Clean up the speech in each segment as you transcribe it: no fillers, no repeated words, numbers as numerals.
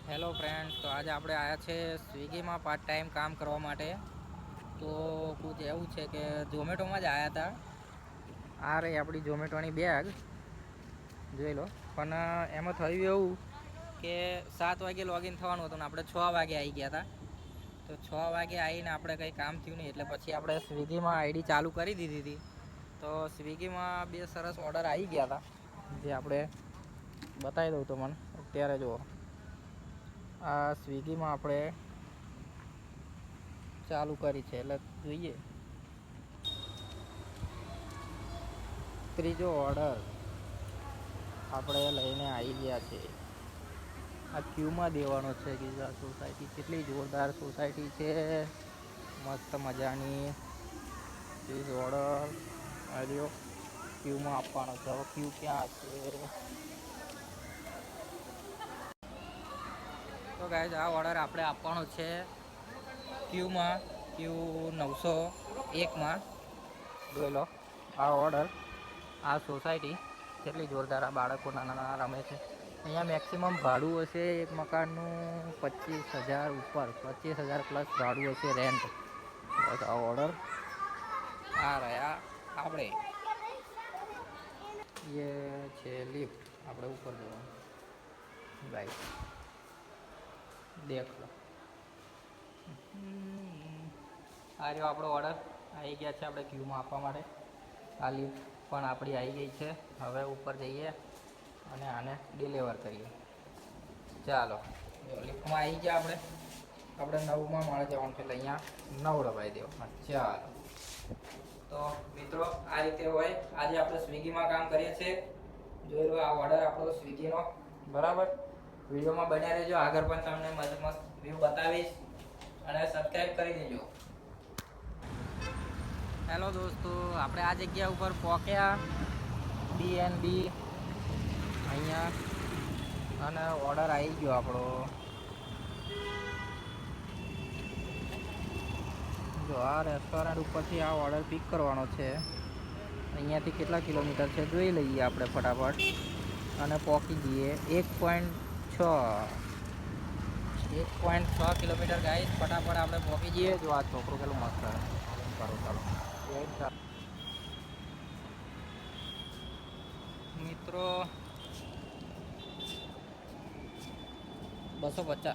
Hello friends, તો આજે આપણે આવ્યા છે સ્વિગીમાં પાર્ટ ટાઈમ કામ કરવા માટે. તો કુછ એવું છે કે ઝોમેટોમાં જ આવ્યા હતા. આ રહી આપણી ઝોમેટોની બેગ, જોઈ લો. પણ એમાં થયું એવું કે 7 વાગે લોગિન થવાનું હતું ને આપણે 6 વાગે આવી ગયા હતા. તો 6 વાગે આવીને આપણે કંઈ કામ થયું નહીં, એટલે પછી આપણે સ્વિગીમાં આઈડી ચાલુ કરી દીધી હતી. તો સ્વિગીમાં બે સરસ ઓર્ડર આવી ગયા હતા, જે આપણે બતાવી દઉં તો મને અત્યારે જુઓ. આ સ્વિગીમાં આપણે ચાલુ કરી છે, એટલે જોઈએ. ત્રીજો ઓર્ડર આપણે લઈને આવી ગયા છે. આ ક્યુમાં દેવાનો છે. ગીઝા સોસાયટી કેટલી જોરદાર સોસાયટી છે, મસ્ત મજાની. ત્રીજો ઓર્ડર આવ્યો, ક્યુમાં આપવાનો છે. હવે ક્યુ ક્યાં છે? તો ગાઈઝ, આ ઓર્ડર આપણે આપવાનો છે ક્યુમાં, ક્યુ 901માં. જોઈ લો આ ઓર્ડર. આ સોસાયટી કેટલી જોરદાર. આ બાળકો નાના નાના રમે છે. અહીંયા મેક્સિમમ ભાડું હશે એક મકાનનું 25,000 ઉપર, 25,000 પ્લસ ભાડું હશે, રેન્ટ. બસ આ ઓર્ડર આ રહ્યા આપણે. એ છે લિફ્ટ, આપણે ઉપર જવાનું. ગાઈસ દેખ લો, આ રહ્યો આપણો ઓર્ડર. આવી ગયા છે આપણે ક્યુમાં આપવા માટે. આ લિફ્ટ પણ આપણી આવી ગઈ છે. હવે ઉપર જઈએ અને આને ડિલિવર કરીએ. ચાલો, લિફ્ટમાં આવી ગયા આપણે 9માં માળે જવાનું છે, એટલે અહીંયા 9 દબાવી દેવો. ચાલો, તો મિત્રો આ રીતે હોય. આજે આપણે સ્વિગીમાં કામ કરીએ છીએ. જોઈ લો આ ઓર્ડર આપણો સ્વિગીનો. બરાબર, વિડીયોમાં બન્યા રહેજો. આગળ પણ તમને મસ્ત મસ્ત વ્યૂ બતાવીશ, અને સબસ્ક્રાઈબ કરી દેજો. હેલો દોસ્તો, આપણે આ જગ્યા ઉપર પહોંચ્યા, BNB અહીંયા, અને ઓર્ડર આવી ગયો આપણો. જો આ રેસ્ટોરન્ટ ઉપરથી આ ઓર્ડર પિક કરવાનો છે. અહીંયાથી કેટલા કિલોમીટર છે જોઈ લઈએ આપણે ફટાફટ, અને પહોંચી જઈએ 1.6 કિલોમીટર. ગાઈસ ફટાફટ આપણે પહોંચી જઈએ. જો આ છોકરું કેટલું મસ્ત કરો. ચાલો મિત્રો, 250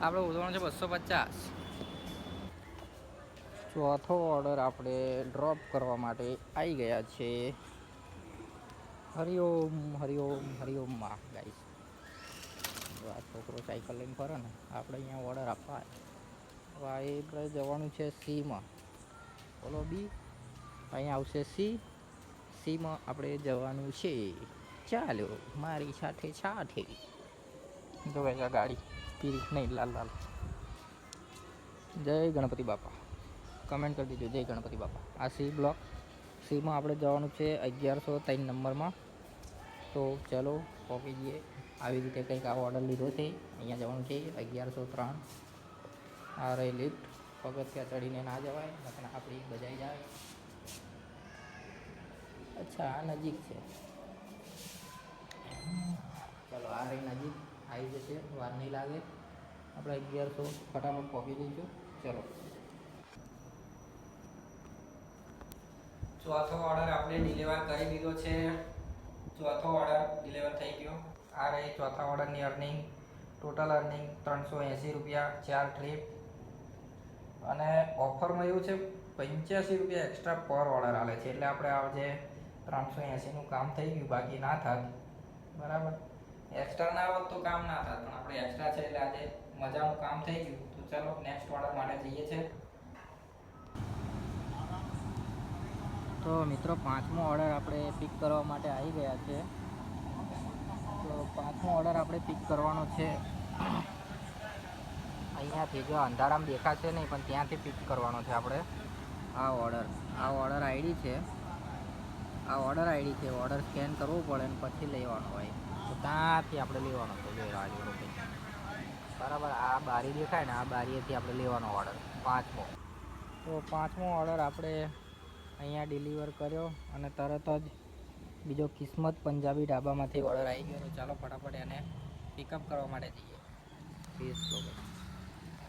આપણે ઉધવાનું છે. 250. ચોથો ઓર્ડર આપણે ડ્રોપ કરવા માટે આવી ગયા છે. હરિઓમ માં ગાઈસ. આ છોકરો સાયકલ લઈને ફરે ને, આપણે અહીંયા ઓર્ડર આપવા આપણે જવાનું છે Cમાં. બોલો બી, અહીંયા આવશે Cમાં આપણે જવાનું છે. ચાલો મારી સાથે જો ભાઈ આ ગાડી પીરી નહીં, લાલ. જય ગણપતિ બાપા. કમેન્ટ કરી દીધું જય ગણપતિ બાપા. આ બ્લોક Cમાં આપણે જવાનું છે 1103 નંબરમાં. તો ચલો પહોંચી જઈએ. આવી રીતે કંઈક આ ઓર્ડર લીધો છે. અહીંયા જવાનું છે 1103. આ રહી લિફ્ટ. પગથિયાં ચડીને ના જવાય, નકર આપણી બજાઈ જાય. અચ્છા, આ નજીક છે. ચલો આ રહી નજીક, આવી જશે, વાર નહીં લાગે. આપણે 1100 ફટાફટ પહોંચી દઈશું. ચલો, ચોથો ઓર્ડર આપણે ડિલિવર કરી દીધો છે. ચોથો ઓર્ડર ડિલિવર થઈ ગયો. આ રહી ચોથા ઓર્ડરની અર્નિંગ. ટોટલ અર્નિંગ 380 રૂપિયા, 4 ટ્રીપ. અને ઓફરમાં એવું છે 85 રૂપિયા એક્સ્ટ્રા પર ઓર્ડર આલે છે. એટલે આપણે આજે 380નું કામ થઈ ગયું, બાકી ના થાત. બરાબર, એક્સ્ટ્રા ના હોત તો કામ ના થાત, પણ આપણે એક્સ્ટ્રા છે એટલે આજે મજાનું કામ થઈ ગયું. તો ચલો નેક્સ્ટ ઓર્ડર માટે જઈએ છે. તો મિત્રો, 5મો ઓર્ડર આપણે પિક કરવા માટે આવી ગયા છે. તો 5મો ઓર્ડર આપણે પિક કરવાનો છે અહીંયાથી. જો અંધારામાં દેખાશે નહીં, પણ ત્યાંથી પિક કરવાનો છે આપણે આ ઓર્ડર. આ ઓર્ડર આઈડી છે. ઓર્ડર સ્કેન કરવું પડે ને પછી લેવાનો હોય. તો ત્યાંથી આપણે લેવાનો છે. જો રાજુ બરાબર, આ બારી દેખાય ને, આ બારીએથી આપણે લેવાનો ઓર્ડર 5મો. તો 5મો ઓર્ડર આપણે અહીંયા ડિલિવર કર્યો અને તરત જ બીજો કિસ્મત પંજાબી ઢાબામાંથી ઓર્ડર આવી ગયો. ચાલો ફટાફટ એને પિકઅપ કરવા માટે જઈએ. પીસ લો.